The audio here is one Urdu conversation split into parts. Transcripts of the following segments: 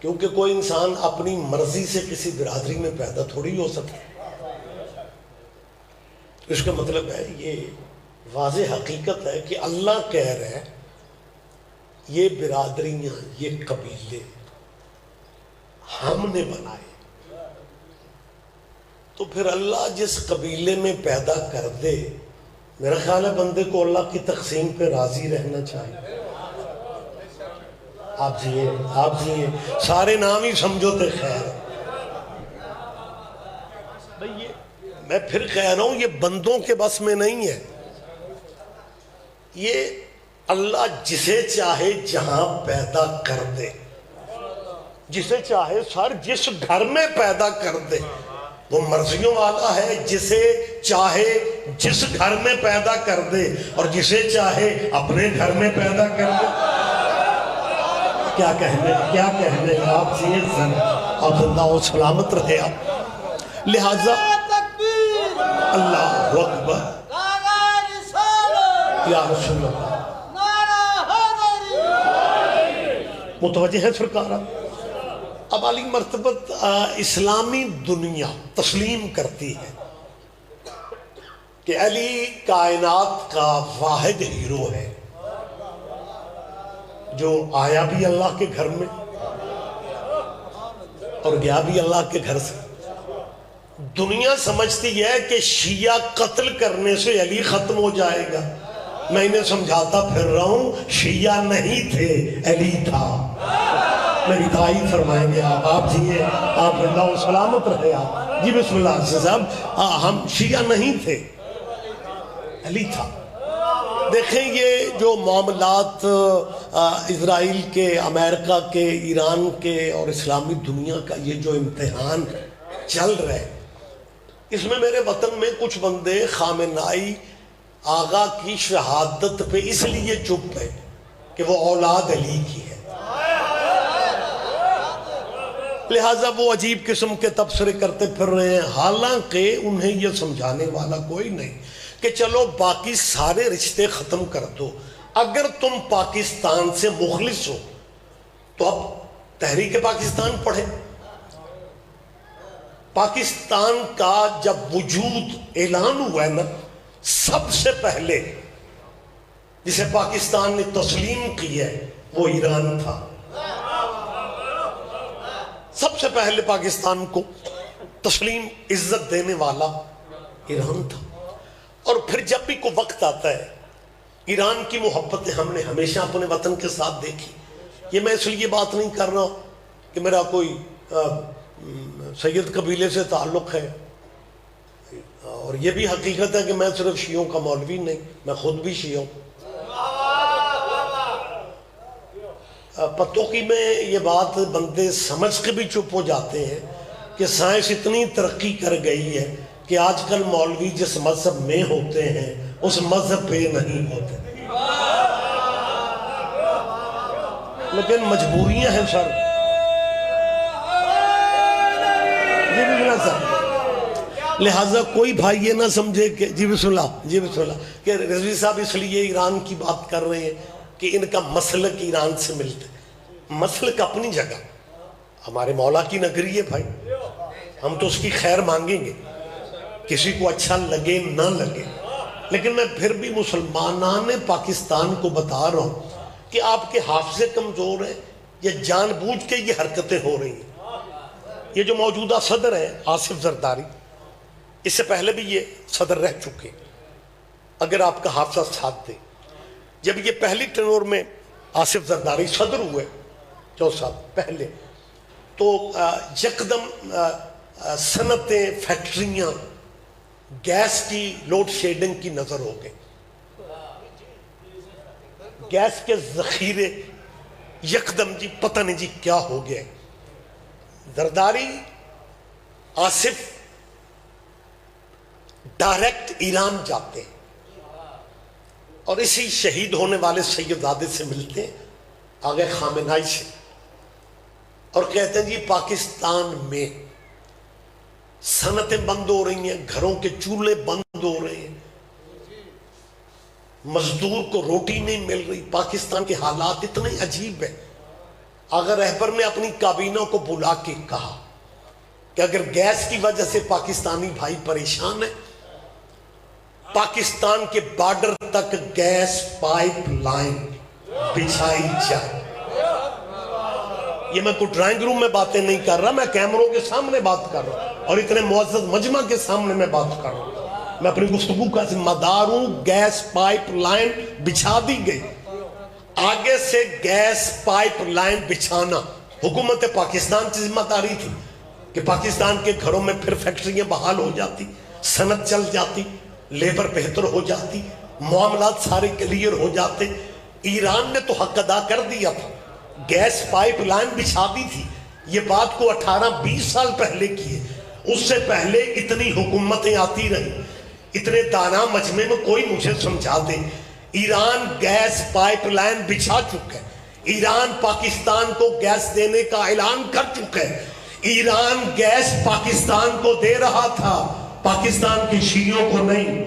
کیونکہ کوئی انسان اپنی مرضی سے کسی برادری میں پیدا تھوڑی ہو سکتا. اس کا مطلب ہے یہ واضح حقیقت ہے کہ اللہ کہہ رہا ہے یہ برادریاں، یہ قبیلے ہم نے بنائے. تو پھر اللہ جس قبیلے میں پیدا کر دے، میرا خیال ہے بندے کو اللہ کی تقسیم پہ راضی رہنا چاہیے. آپ جیئے سارے نام ہی سمجھو تے خیر. میں پھر کہہ رہا ہوں یہ بندوں کے بس میں نہیں ہے. یہ اللہ جسے چاہے جہاں پیدا کر دے، جسے چاہے جس گھر میں پیدا کر دے. وہ مرضیوں والا ہے، جسے چاہے جس گھر میں پیدا کر دے اور جسے چاہے اپنے گھر میں پیدا کر دے. کیا کہنے آپ جیئے سن آپ زندہ و سلامت رہے. آپ لہذا اللہ اکبر یا رسول اللہ متوجہ ہے سرکار. اب علی مرتبت اسلامی دنیا تسلیم کرتی ہے کہ علی کائنات کا واحد ہیرو ہے جو آیا بھی اللہ کے گھر میں اور گیا بھی اللہ کے گھر سے. دنیا سمجھتی ہے کہ شیعہ قتل کرنے سے علی ختم ہو جائے گا. میں انہیں سمجھاتا پھر رہا ہوں شیعہ نہیں تھے، علی تھا. میری تائید فرمائیں گے آپ جیئے آپ اللہ و سلامت رہے. آپ جی بسم اللہ سے صاحب ہم شیعہ نہیں تھے، علی تھا. دیکھیں یہ جو معاملات اسرائیل کے، امریکہ کے، ایران کے اور اسلامی دنیا کا یہ جو امتحان چل رہے، اس میں میرے وطن میں کچھ بندے خامنائی آغا کی شہادت پہ اس لیے چپ ہے کہ وہ اولاد علی کی ہے، لہٰذا وہ عجیب قسم کے تبصرے کرتے پھر رہے ہیں. حالانکہ انہیں یہ سمجھانے والا کوئی نہیں کہ چلو باقی سارے رشتے ختم کر دو. اگر تم پاکستان سے مخلص ہو تو اب تحریک پاکستان پڑھے. پاکستان کا جب وجود اعلان ہوا ہے نا، سب سے پہلے جسے پاکستان نے تسلیم کی ہے وہ ایران تھا. سب سے پہلے پاکستان کو تسلیم عزت دینے والا ایران تھا. اور پھر جب بھی کوئی وقت آتا ہے، ایران کی محبتیں ہم نے ہمیشہ اپنے وطن کے ساتھ دیکھی. یہ میں اس لیے بات نہیں کر رہا کہ میرا کوئی سید قبیلے سے تعلق ہے، اور یہ بھی حقیقت ہے کہ میں صرف شیعوں کا مولوی نہیں، میں خود بھی شیعہ ہوں. پتوں کی میں یہ بات بندے سمجھ کے بھی چپ ہو جاتے ہیں کہ سائنس اتنی ترقی کر گئی ہے کہ آج کل مولوی جس مذہب میں ہوتے ہیں اس مذہب پہ نہیں ہوتے. لیکن مجبوریاں ہیں سر. لہٰذا کوئی بھائی یہ نہ سمجھے کہ جی بسم اللہ کہ رضوی صاحب اس لیے ایران کی بات کر رہے ہیں کہ ان کا مسلک ایران سے ملتا ہے. مسلک اپنی جگہ، ہمارے مولا کی نگری ہے بھائی، ہم تو اس کی خیر مانگیں گے، کسی کو اچھا لگے نہ لگے. لیکن میں پھر بھی مسلمانان پاکستان کو بتا رہا ہوں کہ آپ کے حافظے کمزور ہیں یا جان بوجھ کے یہ حرکتیں ہو رہی ہیں. یہ جو موجودہ صدر ہے آصف زرداری، اس سے پہلے بھی یہ صدر رہ چکے. اگر آپ کا حافظہ ساتھ دے، جب یہ پہلی ٹرنور میں آصف زرداری صدر ہوئے 4 سال پہلے، تو یکدم صنعتیں، فیکٹریاں، گیس کی لوڈ شیڈنگ کی نظر ہو گئی. گیس کے ذخیرے یکدم جی پتہ نہیں جی کیا ہو گیا. زرداری آصف ڈائریکٹ ایران جاتے ہیں اور اسی شہید ہونے والے سید زادے سے ملتے ہیں، آگے خامنائی سے، اور کہتے ہیں جی پاکستان میں صنعتیں بند ہو رہی ہیں، گھروں کے چولہے بند ہو رہے ہیں، مزدور کو روٹی نہیں مل رہی. پاکستان کے حالات اتنے عجیب ہیں اگر رہبر نے اپنی کابینہ کو بلا کے کہا کہ اگر گیس کی وجہ سے پاکستانی بھائی پریشان ہیں، پاکستان کے بارڈر تک گیس پائپ لائن بچھائی جائے. یہ میں کوئی ڈرائنگ روم میں باتیں نہیں کر رہا، میں کیمروں کے سامنے بات کر رہا ہوں اور اتنے معزز مجمع کے سامنے میں بات کر رہا ہوں. میں اپنی گفتگو کا ذمہ دار ہوں. گیس پائپ لائن بچھا دی گئی. آگے سے گیس پائپ لائن بچھانا حکومت پاکستان کی ذمہ داری تھی کہ پاکستان کے گھروں میں پھر فیکٹریاں بحال ہو جاتی، صنعت چل جاتی، لیبر بہتر ہو جاتی، معاملات سارے کلیئر ہو جاتے. ایران نے تو حق ادا کر دیا تھا، گیس پائپ لائن بچھا دی تھی. یہ بات کو 18-20 سال پہلے کی ہے. اس سے پہلے اتنی حکومتیں آتی رہی. اتنے دانا مجمع میں کوئی مجھے سمجھا دے. ایران گیس پائپ لائن بچھا چکا ہے. ایران پاکستان کو گیس دینے کا اعلان کر چکا ہے. ایران گیس پاکستان کو دے رہا تھا، پاکستان کے شیعوں کو نہیں.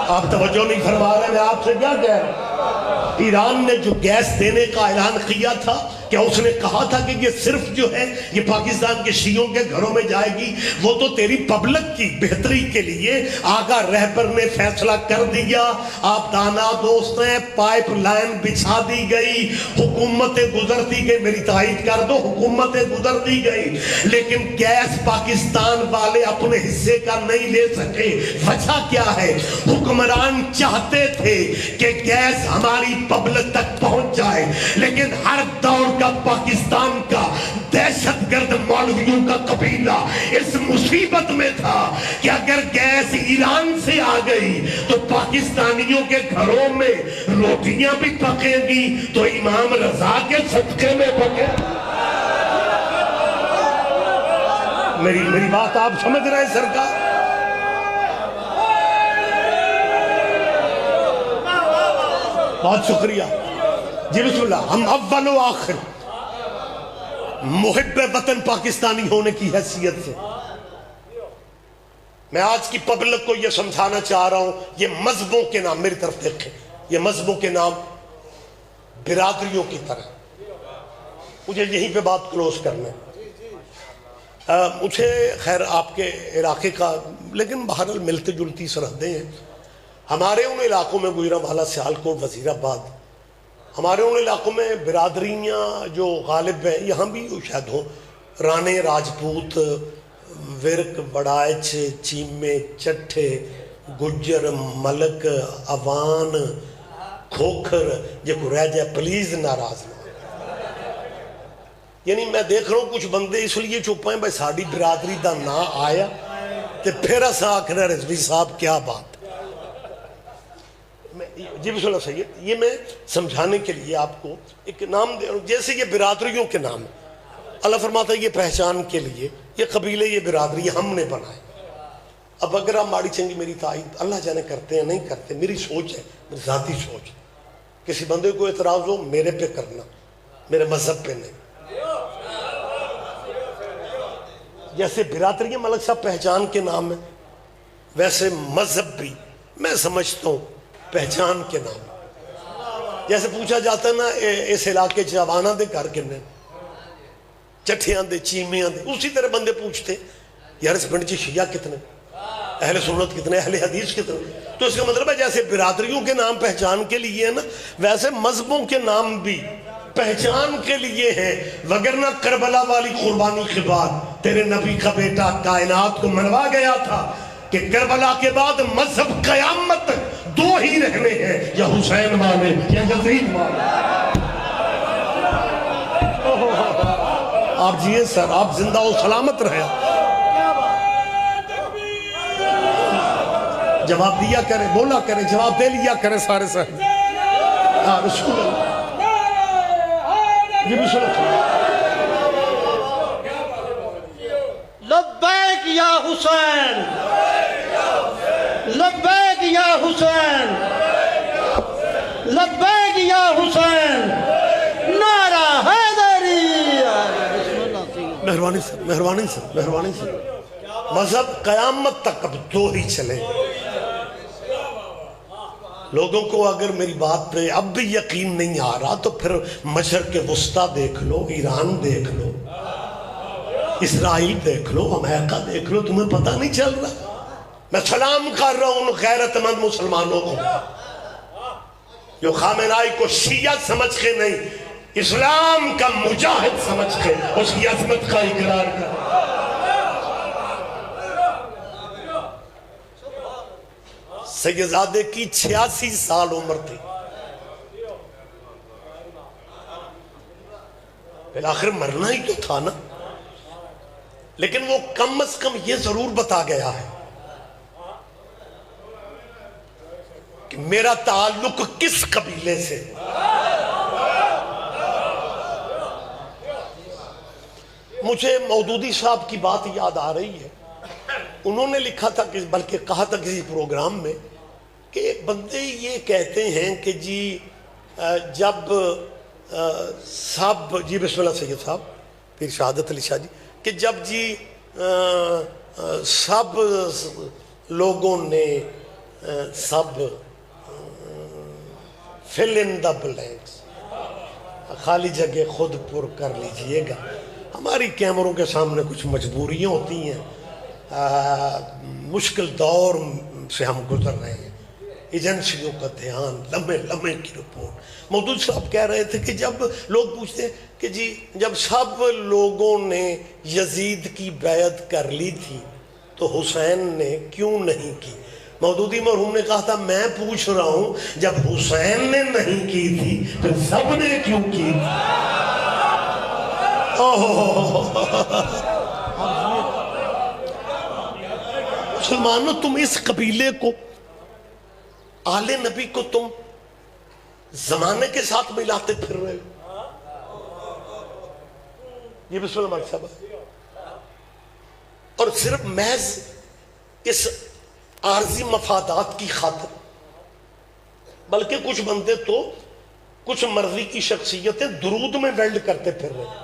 آپ توجہ نہیں فرما رہے، میں آپ سے کیا کہہ رہا ہوں. ایران نے جو گیس دینے کا اعلان کیا تھا، کیا اس نے کہا تھا کہ یہ صرف جو ہے یہ پاکستان کے شیعوں کے گھروں میں جائے گی؟ وہ تو تیری پبلک کی بہتری کے لیے آگاہ رہبر نے فیصلہ کر دیا. آپ دانا دوست ہیں، پائپ لائن بچھا دی گئی، حکومتیں گزرتی گئی. میری تائید کر دو، حکومتیں گزرتی گئی، لیکن گیس پاکستان والے اپنے حصے کا نہیں لے سکے. وجہ کیا ہے؟ حکمران چاہتے تھے کہ گیس ہماری پبلک تک پہنچ جائے، لیکن ہر دور کا پاکستان کا دہشت گرد مولویوں کا قبیلہ اس مصیبت میں تھا کہ اگر گیس ایران سے آ گئی تو پاکستانیوں کے گھروں میں روٹیاں بھی پکیں گی تو امام رضا کے صدقے میں پکیں. میری بات آپ سمجھ رہے ہیں سرکار؟ بہت شکریہ جی. بسم اللہ. ہم اول و آخر محب وطن پاکستانی ہونے کی حیثیت سے میں آج کی پبلک کو یہ سمجھانا چاہ رہا ہوں. یہ مذہبوں کے نام، میری طرف دیکھیں، یہ مذہبوں کے نام برادریوں کی طرح. مجھے یہیں پہ بات کلوز کرنا ہے. مجھے خیر آپ کے علاقے کا، لیکن بہرحال ملتے جلتی سرحدیں ہیں. ہمارے ان علاقوں میں گوجرانوالہ، سیالکوٹ، وزیر آباد، ہمارے ان علاقوں میں برادریاں جو غالب ہیں، یہاں بھی شاید ہوں، رانے، راجپوت، ورک، وڑائچ، چیمے، چٹھے، گجر، ملک، اوان، کھوکھر، یہ کو رہ جائے پلیز ناراض نہ. یعنی میں دیکھ رہا ہوں کچھ بندے اس لیے چپ ہیں بھائی ساڑی برادری دا نا آیا تے پھر اسا آکھنا رضوی صاحب کیا بات. جی بسم اللہ سید. یہ میں سمجھانے کے لیے آپ کو ایک نام دے رہا ہوں، جیسے یہ برادریوں کے نام ہیں. اللہ فرماتا ہے یہ پہچان کے لیے، یہ قبیلے، یہ برادری ہم نے بنائے. اب اگر آپ ماڑی چنگی میری تائید اللہ جانے کرتے ہیں نہیں کرتے، میری سوچ ہے، میری ذاتی سوچ. کسی بندے کو اعتراض ہو میرے پہ کرنا، میرے مذہب پہ نہیں. جیسے برادری ملک صاحب پہچان کے نام ہے، ویسے مذہب بھی میں سمجھتا ہوں پہچان کے نام. جیسے پوچھا جاتا ہے نا اس علاقے چوانہ دے گھر کنے، چٹھیاں دے، چیمیاں دے، اسی طرح بندے پوچھتے یار اس پنڈ چی شیعہ کتنے، اہل سنت کتنے، اہل حدیث کتنے. تو اس کا مطلب ہے جیسے برادریوں کے نام پہچان کے لیے ہے نا، ویسے مذہبوں کے نام بھی پہچان کے لیے ہیں. وگرنہ کربلا والی قربانی کے بعد تیرے نبی کا بیٹا کائنات کو منوا گیا تھا کہ کربلا کے بعد مذہب قیامت دو ہی رہنے ہیں، یا حسین والے یا یزید والے. آپ جیئے سر، آپ زندہ و سلامت رہے. جواب دیا کریں، بولا کریں، جواب دے لیا کریں سارے سر. رسول اللہ جی بسم اللہ. لبیک یا حسین، لبیک یا حسین، لبیک یا حسین، نعرہ حیدری. مہربانی سر، مہربانی سر، مہربانی سر. مذہب قیامت تک اب دو ہی چلے. لوگوں کو اگر میری بات پہ اب بھی یقین نہیں آ رہا تو پھر مشرق وسطیٰ دیکھ لو، ایران دیکھ لو، اسرائیل دیکھ لو، امریکہ دیکھ لو، تمہیں پتہ نہیں چل رہا؟ میں سلام کر رہا ہوں ان غیرت مند مسلمانوں کو جو خامنائی کو شیعہ سمجھ کے نہیں، اسلام کا مجاہد سمجھ کے اس کی عظمت کا اقرار کر۔ سیدزادے کی 86 سال عمر تھی، بالآخر مرنا ہی تو تھا نا، لیکن وہ کم از کم یہ ضرور بتا گیا ہے کہ میرا تعلق کس قبیلے سے۔ مجھے مودودی صاحب کی بات یاد آ رہی ہے، انہوں نے لکھا تھا کہ بلکہ کہا تھا کسی پروگرام میں کہ بندے یہ کہتے ہیں کہ جی جب سب جی بسم اللہ سید صاحب پھر شہادت علی شاہ جی کہ جب جی سب لوگوں نے سب fill in the blanks، خالی جگہ خود پر کر لیجئے گا۔ ہماری کیمروں کے سامنے کچھ مجبوریاں ہوتی ہیں، مشکل دور سے ہم گزر رہے ہیں، ایجنسیوں کا دھیان، لمحے لمحے کی رپورٹ۔ مودود صاحب کہہ رہے تھے کہ جب لوگ پوچھتے ہیں کہ جی جب سب لوگوں نے یزید کی بیعت کر لی تھی تو حسین نے کیوں نہیں کی؟ مودودی مرحوم نے کہا تھا میں پوچھ رہا ہوں جب حسین نے نہیں کی تھی تو سب نے کیوں کی؟ مسلمانوں، تم اس قبیلے کو، آل نبی کو تم زمانے کے ساتھ ملاتے پھر رہے ہو۔ یہ بسم اللہ مالک صاحب، اور صرف محض اس عارضی مفادات کی خاطر، بلکہ کچھ بندے تو کچھ مرضی کی شخصیتیں درود میں ویلڈ کرتے پھر رہے ہیں۔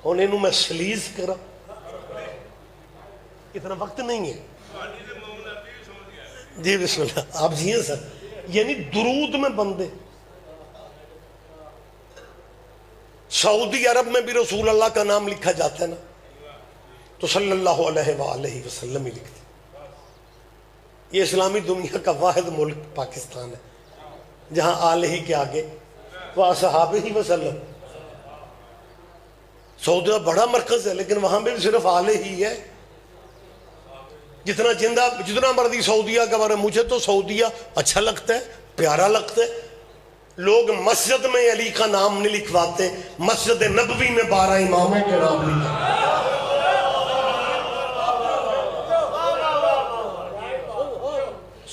ہونے نو میں سلیز کرا، اتنا وقت نہیں ہے جی بسم اللہ آپ جی ہیں سر، یعنی درود میں بندے۔ سعودی عرب میں بھی رسول اللہ کا نام لکھا جاتا ہے نا تو صلی اللہ علیہ وآلہ وسلم ہی لکھتے۔ یہ اسلامی دنیا کا واحد ملک پاکستان ہے جہاں آلہ کے آگے وَأَصْحَابِهِ وسلم۔ سعودیہ بڑا مرکز ہے لیکن وہاں بھی صرف آلہ ہی ہے۔ جتنا مرضی سعودیہ کا بارے، مجھے تو سعودیہ اچھا لگتا ہے، پیارا لگتا ہے۔ لوگ مسجد میں علی کا نام نہیں لکھواتے، مسجد نبوی میں 12 اماموں کے نام لکھواتے۔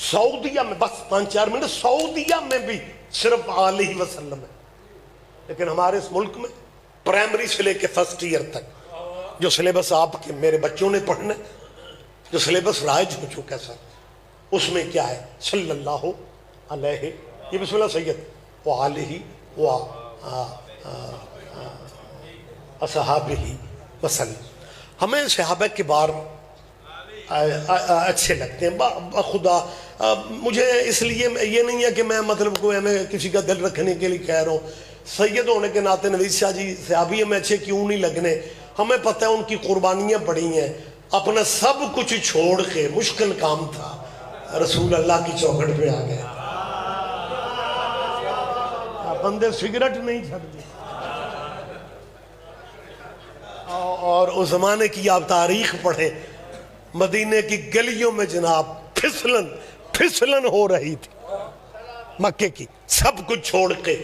سعودیہ میں بس 5-4 منٹ، سعودیہ میں بھی صرف آلہ وسلم ہے، لیکن ہمارے اس ملک میں پرائمری سے لے کے فرسٹ ایئر تک جو سلیبس آپ کے میرے بچوں نے پڑھنا ہے، جو سلیبس رائج ہو چکا ہے سر، اس میں کیا ہے؟ صلی اللہ علیہ، یہ بسم اللہ سید وآلہ وصحابہ وسلم۔ ہمیں صحابہ کے بار اچھے لگتے ہیں خدا۔ مجھے اس لیے یہ نہیں ہے کہ میں مطلب کوئی میں کسی کا دل رکھنے کے لیے کہہ رہا ہوں، سید ہونے کے ناطے نوید شاہ جی صحابی ہمیں اچھے کیوں نہیں لگنے؟ ہمیں پتہ ہے ان کی قربانیاں بڑی ہیں، اپنا سب کچھ چھوڑ کے، مشکل کام تھا، رسول اللہ کی چوکھٹ پہ آ گئے، بندے سگریٹ نہیں چھڑتے۔ اور اس زمانے کی آپ تاریخ پڑھیں، مدینے کی گلیوں میں جناب پھسلن ہو رہی تھی مکے کی، سب کچھ چھوڑ کے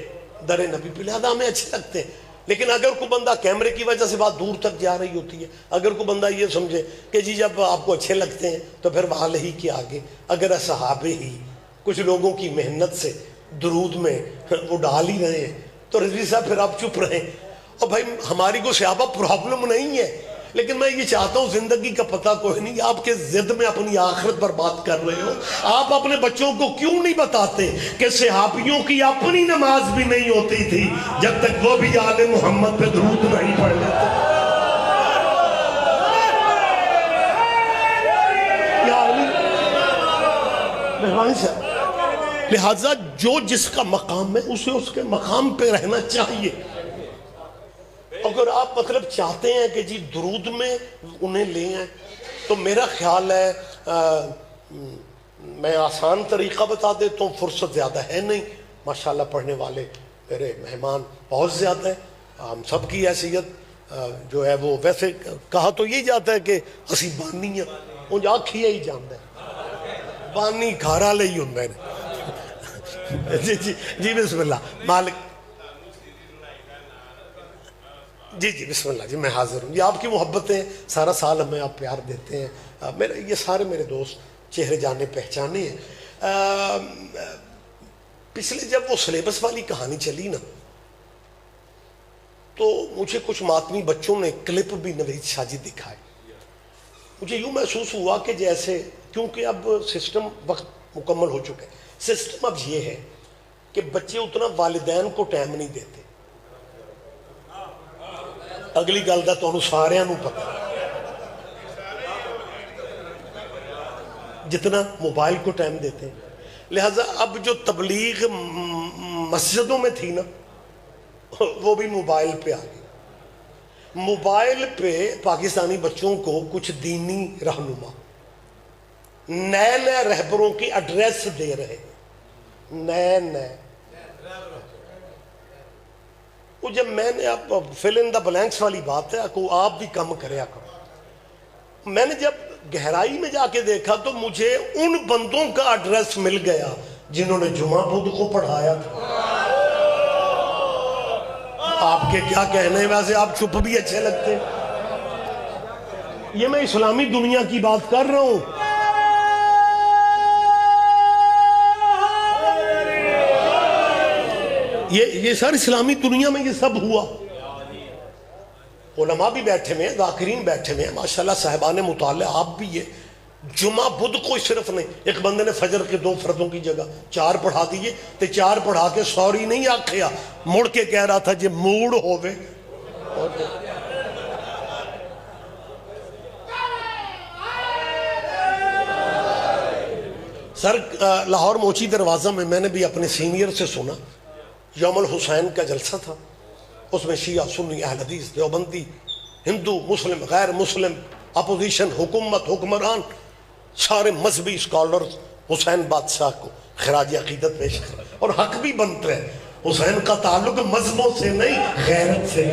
در نبی پہ۔ لہذا ہمیں اچھے لگتے ہیں، لیکن اگر کوئی بندہ کیمرے کی وجہ سے بات دور تک جا رہی ہوتی ہے، اگر کوئی بندہ یہ سمجھے کہ جی جب آپ کو اچھے لگتے ہیں تو پھر آلہ ہی کے آگے اگر صحابہ ہی کچھ لوگوں کی محنت سے درود میں وہ ڈال ہی رہے ہیں تو رضوی صاحب پھر آپ چپ رہیں۔ اور بھائی ہماری کو صحابہ پرابلم نہیں ہے، لیکن میں یہ چاہتا ہوں زندگی کا پتہ کوئی نہیں، آپ کے ضد میں اپنی آخرت پر بات کر رہے ہو، آپ اپنے بچوں کو کیوں نہیں بتاتے کہ صحابیوں کی اپنی نماز بھی نہیں ہوتی تھی جب تک وہ بھی آل محمد پہ درود نہیں پڑھ لیتے؟ یا مہربانی سے لہذا جو جس کا مقام ہے اسے اس کے مقام پہ رہنا چاہیے. اگر آپ مطلب چاہتے ہیں کہ جی درود میں انہیں لے آئیں تو میرا خیال ہے میں آسان طریقہ بتا دیتا ہوں، فرصت زیادہ ہے نہیں، ماشاءاللہ پڑھنے والے میرے مہمان بہت زیادہ ہیں، ہم سب کی حیثیت جو ہے وہ ویسے کہا تو یہ جاتا ہے کہ اسی بانی ہیں انج آکھیا ہی جاندا ہے بانی گھر والے ہی ہوندے نے. جی جی جی بسم اللہ مالک. جی جی بسم اللہ جی میں حاضر ہوں. یہ آپ کی محبتیں سارا سال ہمیں آپ پیار دیتے ہیں. میرے یہ سارے میرے دوست چہرے جانے پہچانے ہیں. پچھلے جب وہ سلیبس والی کہانی چلی نا تو مجھے کچھ ماتمی بچوں نے کلپ بھی نوید شاہ جی دکھائے. مجھے یوں محسوس ہوا کہ جیسے کیونکہ اب سسٹم وقت مکمل ہو چکے ہیں، سسٹم اب یہ ہے کہ بچے اتنا والدین کو ٹائم نہیں دیتے. اگلی گل دا تانوں ساریاں نوں پتہ جتنا موبائل کو ٹائم دیتے ہیں. لہذا اب جو تبلیغ مسجدوں میں تھی نا وہ بھی موبائل پہ آ گئی. موبائل پہ پاکستانی بچوں کو کچھ دینی رہنما نئے نئے رہبروں کی ایڈریس دے رہے ہیں، نئے وہ جب میں نے اب فل ان دا بلینکس والی بات ہے کو آپ بھی کم کریا کرو. میں نے جب گہرائی میں جا کے دیکھا تو مجھے ان بندوں کا ایڈریس مل گیا جنہوں نے جمعہ بدھ کو پڑھایا تھا. آپ کے کیا کہنے ہیں، ویسے آپ چپ بھی اچھے لگتے ہیں. یہ میں اسلامی دنیا کی بات کر رہا ہوں. یہ سر اسلامی دنیا میں یہ سب ہوا. علماء بھی بیٹھے ہوئے ہیں، ذاکرین بیٹھے ہوئے ہیں، ماشاءاللہ صاحبان مطالعہ آپ بھی یہ جمعہ بدھ کو صرف نہیں، ایک بندے نے فجر کے 2 فرضوں کی جگہ 4 پڑھا دیے تے 4 پڑھا کے سوری نہیں آکھیا، مڑ کے کہہ رہا تھا جے موڑ ہووے. سر لاہور موچی دروازہ میں نے بھی اپنے سینئر سے سنا یوم الحسین کا جلسہ تھا. اس میں شیعہ سنی اہل حدیث دیوبندی ہندو مسلم غیر مسلم اپوزیشن حکومت حکمران سارے مذہبی اسکالرز حسین بادشاہ کو خراج عقیدت پیش کر اور حق بھی بنتے ہیں. حسین کا تعلق مذہبوں سے نہیں غیرت سے.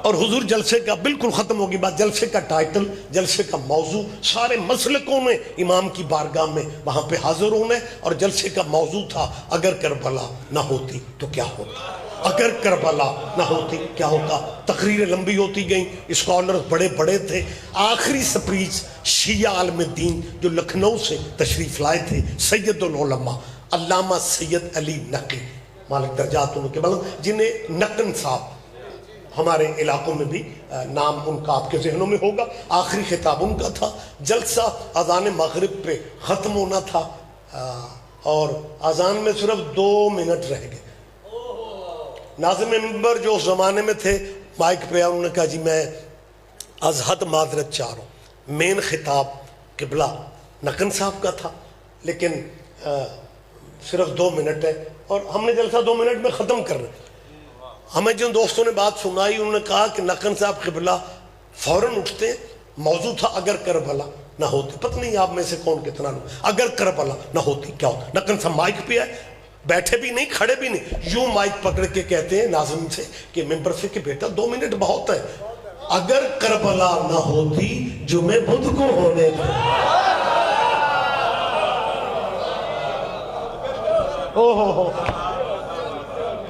اور حضور جلسے کا بالکل ختم ہوگی بات، جلسے کا ٹائٹل جلسے کا موضوع سارے مسلکوں نے امام کی بارگاہ میں وہاں پہ حاضر ہونے، اور جلسے کا موضوع تھا اگر کربلا نہ ہوتی تو کیا ہوتا، اگر کربلا نہ ہوتی کیا ہوتا. تقریریں لمبی ہوتی گئیں، اسکالرز بڑے بڑے تھے. آخری سپریچ شیعہ عالم دین جو لکھنؤ سے تشریف لائے تھے سید العلماء علامہ سید علی نقی مالک درجات ان کے بلند، جنہیں نقن صاحب ہمارے علاقوں میں بھی نام ان کا آپ کے ذہنوں میں ہوگا. آخری خطاب ان کا تھا. جلسہ اذان مغرب پہ ختم ہونا تھا اور اذان میں صرف 2 منٹ رہ گئے. ناظم منبر جو اس زمانے میں تھے مائک پہ انہوں نے کہا جی میں از حد معذرت چاہ رہا ہوں. مین خطاب قبلہ نقن صاحب کا تھا لیکن صرف 2 منٹ ہے اور ہم نے جلسہ 2 منٹ میں ختم کر رہے. ہمیں جن دوستوں نے بات سنائی انہوں نے کہا کہ نقن صاحب قبلہ فوراً اٹھتے ہیں. موضوع تھا اگر کربلا نہ ہوتی. پتہ نہیں آپ میں سے کون کتنا لوگ اگر کربلا نہ ہوتی کیا ہوتا. نقن صاحب مائک پہ آئے، بیٹھے بھی نہیں کھڑے بھی نہیں، یوں مائک پکڑ کے کہتے ہیں ناظم سے کہ ممبر سے کہ بیٹا 2 منٹ بہت ہے، اگر کربلا نہ ہوتی جمعہ بدھ کو ہونے تھے.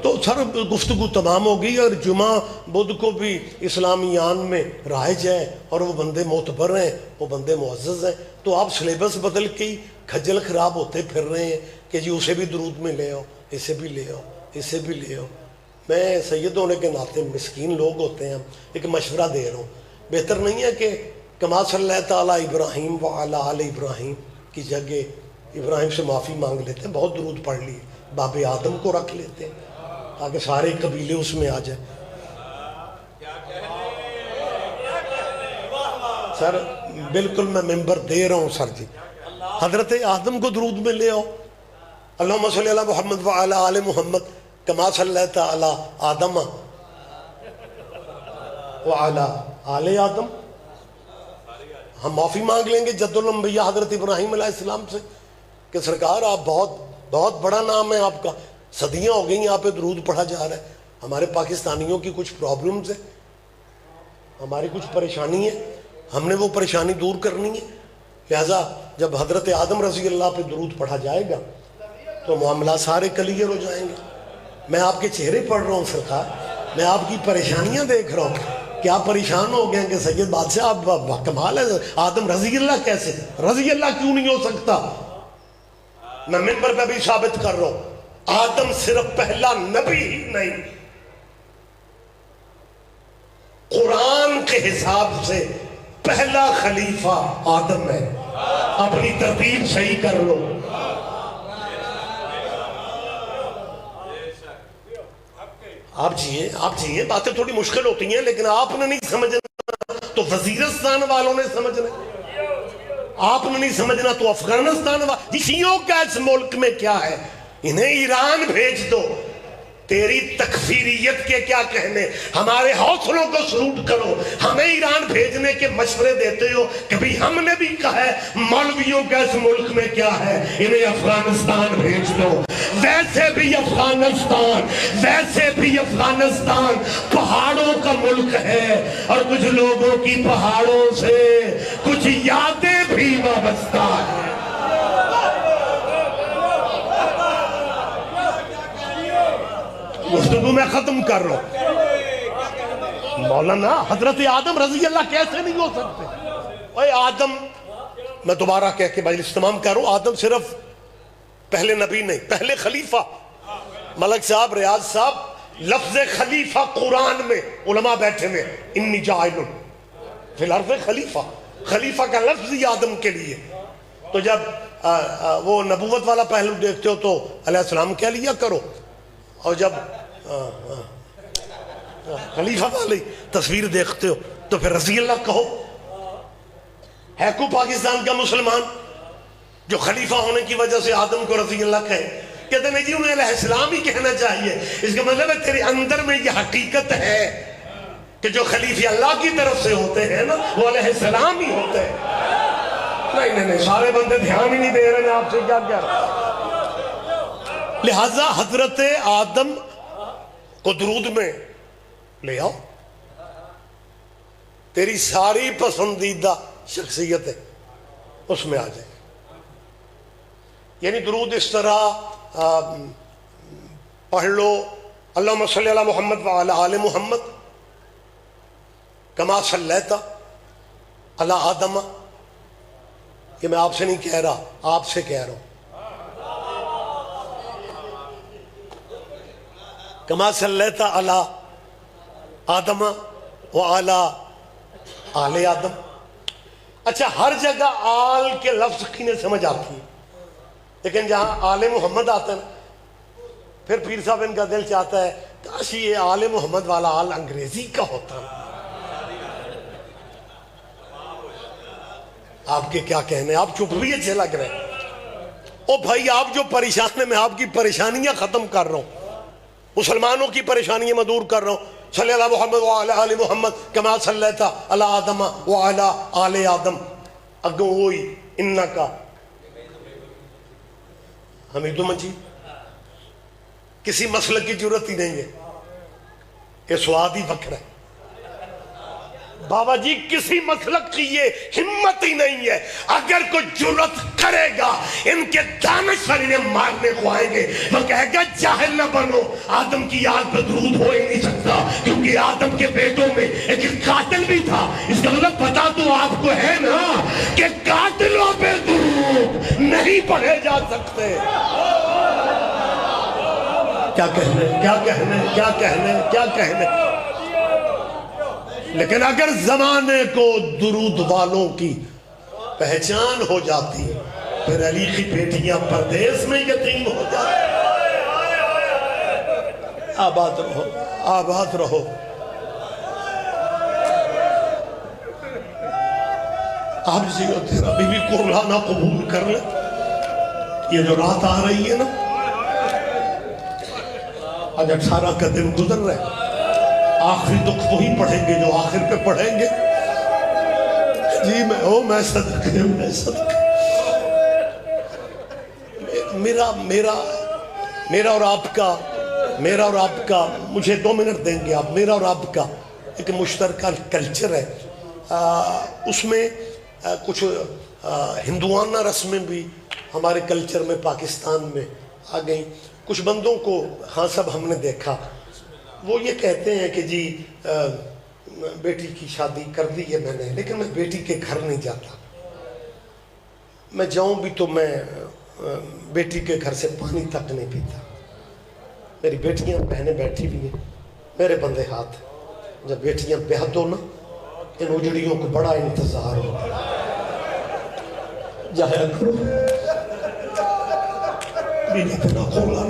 تو سر گفتگو تمام ہو گئی اور جمعہ بدھ کو بھی اسلامیان میں رائج ہے اور وہ بندے معتبر ہیں، وہ بندے معزز ہیں. تو آپ سلیبس بدل کے ہی کھجل خراب ہوتے پھر رہے ہیں کہ جی اسے بھی درود میں لے آؤ، اسے بھی لے آؤ، اسے بھی لے آؤ. میں سید ہونے کے ناطے مسکین لوگ ہوتے ہیں، ایک مشورہ دے رہا ہوں. بہتر نہیں ہے کہ کما صلی اللہ تعالیٰ ابراہیم وعلی آل ابراہیم کی جگہ ابراہیم سے معافی مانگ لیتے ہیں، بہت درود پڑھ لیے، باب آدم کو رکھ لیتے ہیں تاکہ سارے قبیلے اس میں آ جائیں. سر بالکل میں ممبر دے رہا ہوں سر جی. حضرت آدم کو درود میں لے آؤ. اللہم صلی علی محمد وعلی آل محمد کما صلیت علی آدم وعلی آل آدم. ہم معافی مانگ لیں گے جد الانبیاء حضرت ابراہیم علیہ السلام سے کہ سرکار آپ بہت بڑا نام ہے آپ کا, صدیاں ہو گئی آپ پہ درود پڑھا جا رہا ہے. ہمارے پاکستانیوں کی کچھ پرابلمز ہیں, ہماری کچھ پریشانی ہے, ہم نے وہ پریشانی دور کرنی ہے. لہٰذا جب حضرت آدم رضی اللہ پہ درود پڑھا جائے گا تو معاملات سارے کلیئر ہو جائیں گے. میں آپ کے چہرے پڑھ رہا ہوں سرکار, میں آپ کی پریشانیاں دیکھ رہا ہوں کہ آپ پریشان ہو گئے کہ سید بادشاہ آپ کمال ہے, آدم رضی اللہ کیسے, رضی اللہ کیوں نہیں ہو سکتا. میں منبر پہ بھی ثابت کر رہا ہوں آدم صرف پہلا نبی ہی نہیں, قرآن کے حساب سے پہلا خلیفہ آدم ہے. اپنی ترتیب صحیح کر لو. آپ چاہیے باتیں تھوڑی مشکل ہوتی ہیں لیکن آپ نے نہیں سمجھنا تو وزیرستان والوں نے سمجھنا, آپ نے نہیں سمجھنا تو افغانستان والوں. شیعوں کا اس ملک میں کیا ہے, انہیں ایران بھیج دو. تیری تکفیریت کے کیا کہنے, ہمارے حوصلوں کو سلوٹ کرو. ہمیں ایران بھیجنے کے مشورے دیتے ہو, کبھی ہم نے بھی کہا ہے مولویوں کا اس ملک میں کیا ہے, انہیں افغانستان بھیج دو. ویسے بھی افغانستان پہاڑوں کا ملک ہے اور کچھ لوگوں کی پہاڑوں سے کچھ یادیں بھی وابستہ ہیں. گفتگو میں ختم کر رہا ہوں. مولانا حضرت آدم رضی اللہ کیسے نہیں ہو سکتے. اے آدم, میں دوبارہ کہہ کے بھائی استمام کر رہا ہوں, آدم صرف پہلے نبی نہیں, پہلے خلیفہ. ملک صاحب, ریاض صاحب, لفظ خلیفہ قرآن میں علماء بیٹھے میں انی جاعل فی الارض خلیفہ, خلیفہ کا لفظ ہی آدم کے لیے. تو جب وہ نبوت والا پہلو دیکھتے ہو تو علیہ السلام کہہ لیا کرو, اور جب خلیفہ والی تصویر دیکھتے ہو تو پھر رضی اللہ کہو. ہے کو پاکستان کا مسلمان جو خلیفہ ہونے کی وجہ سے آدم کو رضی اللہ کہے؟ کہتے ہیں جی انہیں علیہ السلام ہی کہنا چاہیے. اس کا مطلب ہے تیرے اندر میں یہ حقیقت ہے کہ جو خلیفہ اللہ کی طرف سے ہوتے ہیں نا وہ علیہ السلام ہی ہوتے ہیں. نہیں, سارے بندے دھیان ہی نہیں دے رہے, میں آپ سے کیا کہہ رہا ہوں. لہذا حضرت آدم کو درود میں لے آؤ. تیری ساری پسندیدہ شخصیت ہے اس میں آ جائے. یعنی درود اس طرح پڑھ لو, اللہم صلی علی محمد وعلی آل محمد کما صلیت علی آدم. یہ میں آپ سے نہیں کہہ رہا, آپ سے کہہ رہا ہوں. کما صلیت علی آدم وعلی آل آدم. اچھا, ہر جگہ آل کے لفظ کی نہیں سمجھ آتی ہے, لیکن جہاں آل محمد آتا ہے پھر پیر صاحب ان کا دل چاہتا ہے کاش یہ آل محمد والا آل انگریزی کا ہوتا. آپ کے کیا کہنے, آپ چپ بھی اچھے لگ رہے ہیں. او بھائی, آپ جو پریشان ہیں میں آپ کی پریشانیاں ختم کر رہا ہوں, مسلمانوں کی پریشانیاں میں دور کر رہا ہوں. صلی اللہ محمد وعلی آل محمد کما صلیت علی آدم وعلی آل آدم. اگوں وہی انکا حمید مجید. کسی مسئلہ کی ضرورت ہی نہیں ہے, یہ سواد ہی وکر ہے. بابا جی کسی مسلک کی یہ ہمت ہی نہیں ہے. اگر کوئی جرت کرے گا ان کے دانشور انہیں مارنے کو آئیں گے. وہ کہے گا جاہل نہ بنو, آدم کی یاد پہ درود ہو ہی نہیں سکتا کیونکہ آدم کے بیٹوں میں ایک قاتل بھی تھا. اس کا مطلب پتا تو آپ کو ہے نا کہ قاتلوں پہ درود نہیں پڑھے جا سکتے. کیا کہنے. لیکن اگر زمانے کو درود والوں کی پہچان ہو جاتی پھر علی کی بیٹیاں پردیس میں یتیم ہو جاتی. آباد رہو, آباد رہو. آپ جی اور تیرا بی بی قربانہ قبول کر لے. یہ جو رات آ رہی ہے نا، آج 18 کا دن گزر رہے ہیں، آخری دکھ وہی پڑھیں گے جو آخر پہ پڑھیں گے. جی میں صدقے میں صدقے. میرا اور آپ کا مجھے 2 منٹ دیں گے آپ. میرا اور آپ کا ایک مشترکہ کلچر ہے، اس میں کچھ ہندوانہ رسمیں بھی ہمارے کلچر میں پاکستان میں آ گئیں. کچھ بندوں کو ہاں سب ہم نے دیکھا، وہ یہ کہتے ہیں کہ جی بیٹی کی شادی کر دی ہے میں نے، لیکن میں بیٹی کے گھر نہیں جاتا. میں جاؤں بھی تو میں بیٹی کے گھر سے پانی تک نہیں پیتا. میری بیٹیاں بہنیں بیٹھی ہوئی ہیں، میرے بندے ہاتھ. جب بیٹیاں بیعت ہو نا، ان اجڑیوں کو بڑا انتظار ہو. جایا کرو.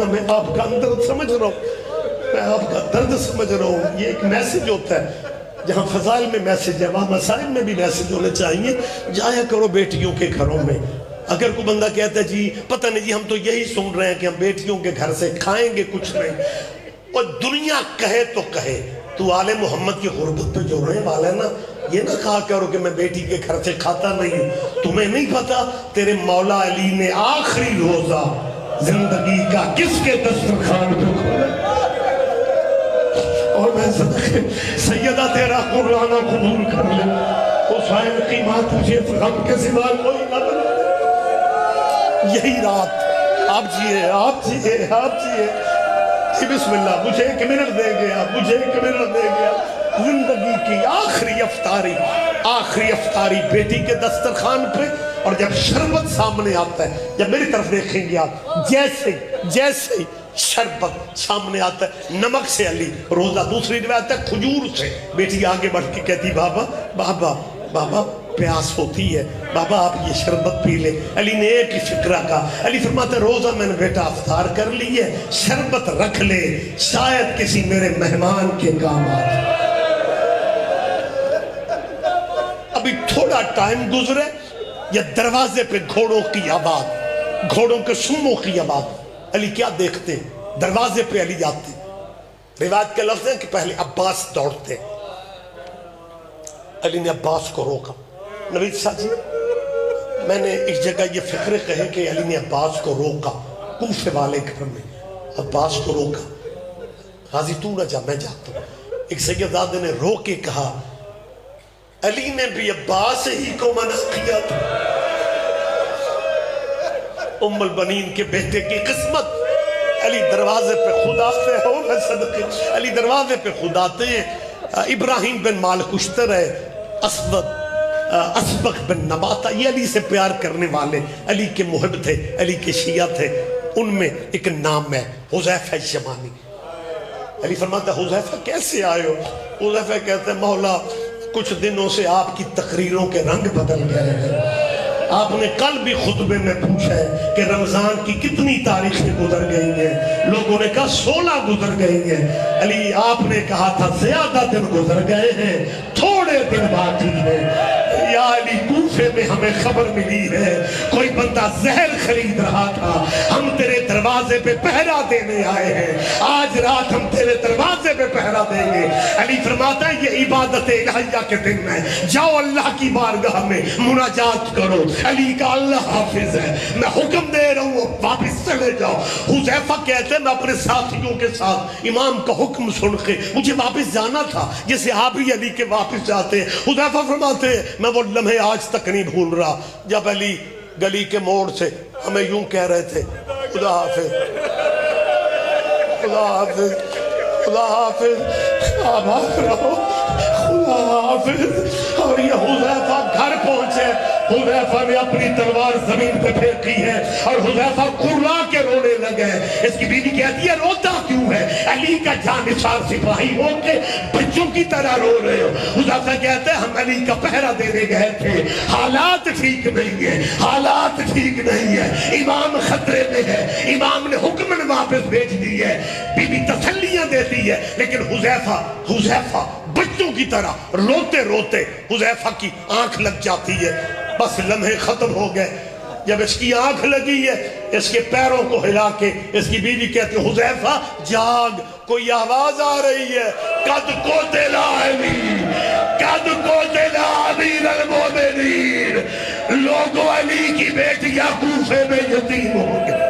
میں آپ کا اندر سمجھ رہا ہوں، میں آپ کا درد سمجھ رہا ہوں. یہ ایک میسج ہوتا ہے، جہاں فضائل میں میسج ہے وہاں مسائل میں بھی میسج ہونے چاہیے. جایا کرو بیٹیوں کے گھروں میں. اگر کوئی بندہ کہتا ہے جی پتہ نہیں جی ہم تو یہی سن رہے ہیں کہ ہم بیٹیوں کے گھر سے کھائیں گے کچھ نہیں، اور دنیا کہے تو کہے، تو آل محمد کی غربت پہ جو رہنے والا ہے نا، یہ نہ کہا کرو کہ میں بیٹی کے گھر سے کھاتا نہیں ہوں. تمہیں نہیں پتا تیرے مولا علی نے آخری روزہ زندگی کا کس کے دسترخوان پہ کھولا. اور میں صدقے سیدہ تیرا قربانہ قبول کر لے. حسین کی ماں تجھے غم کے سوا کوئی نہ بنے. یہی رات آپ جیے جی بسم اللہ. مجھے 1 منٹ دے گیا، مجھے 1 منٹ دے گیا. زندگی کی آخری افطاری بیٹی کے دسترخوان پہ. اور جب شربت سامنے آتا ہے، جب میری طرف دیکھیں گے آپ، جیسے شربت سامنے آتا ہے، نمک سے علی روزہ. دوسری روایت ہے کھجور سے. بیٹی آگے بڑھ کے کہتی بابا پیاس ہوتی ہے، بابا آپ یہ شربت پی لے. علی نے ایک ہی فکرہ کہا. علی فرماتا ہے روزہ میں نے بیٹا افطار کر لی ہے، شربت رکھ لے، شاید کسی میرے مہمان کے کام آ جائے. ابھی تھوڑا ٹائم گزرے، یا دروازے پہ گھوڑوں کی آواز، گھوڑوں کے سموں کی آواز. علی کیا دیکھتے ہیں؟ دروازے پہ علی آتے. روایت کے لفظ ہیں کہ پہلے عباس دوڑتے. علی نے عباس کو روکا. نوید صاحب جی، میں نے ایک جگہ یہ فکر کہے کہ علی نے عباس کو روکا. کوفے والے گھر میں عباس کو روکا. غازی تو نہ جا، میں جاتا ہوں. ایک سیدزادے نے رو کے کہا علی نے بھی عباس ہی کو منع کیا تھا. ام البنین کے بیٹے کی قسمت. علی دروازے پہ خود آتے ہیں. میں صدقے علی دروازے پہ خود آتے ہیں. ابراہیم بن مالک اشتر ہے، اسبق بن نباتہ، یہ علی سے پیار کرنے والے، علی کے محب تھے، علی کے شیعہ تھے. ان میں ایک نام ہے حذیفہ یمانی. علی فرماتا ہے حذیفہ کیسے آئے ہو؟ حذیفہ کہتے ہیں مولا کچھ دنوں سے آپ کی تقریروں کے رنگ بدل گئے ہیں. آپ نے کل بھی خطبے میں پوچھا ہے کہ رمضان کی کتنی تاریخیں گزر گئی ہیں. لوگوں نے کہا 16 گزر گئی ہیں. علی آپ نے کہا تھا زیادہ دن گزر گئے ہیں، تھوڑے دن باقی ہیں. یا علی کوفے میں ہمیں خبر ملی ہے کوئی بندہ زہر خرید رہا تھا. ہم تیرے دروازے پہ پہرا دینے آئے ہیں. آج رات ہم تیرے دروازے پہ پہرا دیں گے. علی فرماتا ہے یہ عبادت الہیہ کے دن ہے، جاؤ اللہ کی بارگاہ میں مناجات کرو. علی کا اللہ حافظ ہے، میں حکم دے رہا ہوں واپس چلے جاؤ. حذیفہ کہتے ہیں میں اپنے ساتھیوں کے ساتھ امام کا حکم سن کے مجھے واپس جانا تھا جیسے آپ ہی علی کے واپس جاتے. حذیفہ فرماتے ہیں میں وہ لمحے آج تک نہیں بھول رہا جب علی گلی کے موڑ سے ہمیں یوں کہہ رہے تھے خدا حافظ، خدا حافظ، خدا حافظ، آباد رہو، خدا حافظ. اور یہ حذیفہ گھر پہنچے. حذیفہ نے اپنی تلوار زمین پہ پھینکی ہے اور حذیفہ کرلا کے رونے لگے. اس کی بیوی کہتی ہے روتا کیوں ہے؟ علی کا جانشار سپاہی ہو کے بچوں کی طرح رو رہے ہو. حذیفہ کہتے ہیں ہم علی کا پہرا دینے گئے تھے، حالات ٹھیک نہیں ہے، حالات ٹھیک نہیں ہے، امام خطرے میں ہے، امام نے حکم واپس بھیج دی ہے. بیوی تسلیاں دیتی ہے لیکن حذیفہ بچوں کی طرح روتے روتے حذیفہ کی آنکھ لگ جاتی ہے. بس لمحے ختم ہو گئے. جب اس کی آنکھ لگی ہے اس کے پیروں کو ہلا کے اس کی بیوی کہتی ہے حذیفہ جاگ, کوئی آواز آ رہی ہے, قد قتل علی, قد قتل امیر المومنین, لوگوں علی کی بیٹیاں کوفے میں یتیم ہو گئے.